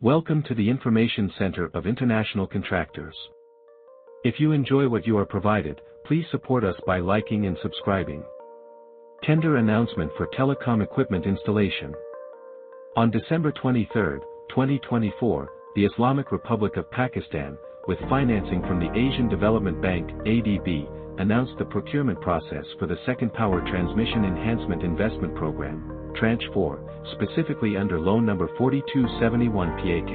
Welcome to the Information Center of International Contractors. If you enjoy what you are provided, please support us by liking and subscribing. Tender announcement for telecom equipment installation. On December 23, 2024, the Islamic Republic of Pakistan, with financing from the Asian Development Bank (ADB), announced the procurement process for the Second Power Transmission Enhancement Investment Program, Tranche 4, specifically under loan number 4271 PAK.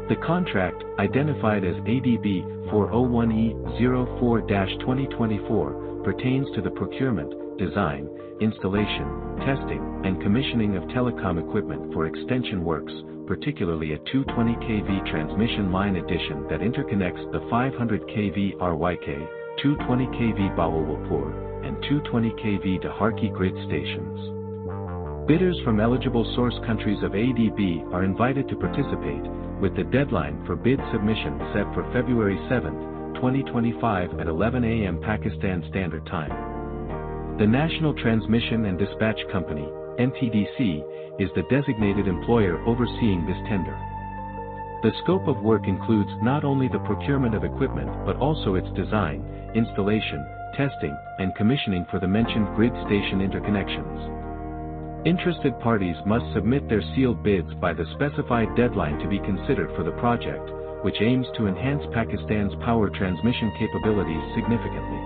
The contract, identified as ADB 401E04-2024, pertains to the procurement, design, installation, testing, and commissioning of telecom equipment for extension works, particularly a 220 kV transmission line addition that interconnects the 500 kV RYK, 220 kV Bahawalpur, and 220 kV Daharki grid stations. Bidders from eligible source countries of ADB are invited to participate, with the deadline for bid submission set for February 7, 2025 at 11 a.m. Pakistan Standard Time. The National Transmission and Dispatch Company, NTDC, is the designated employer overseeing this tender. The scope of work includes not only the procurement of equipment but also its design, installation, testing, and commissioning for the mentioned grid station interconnections. Interested parties must submit their sealed bids by the specified deadline to be considered for the project, which aims to enhance Pakistan's power transmission capabilities significantly.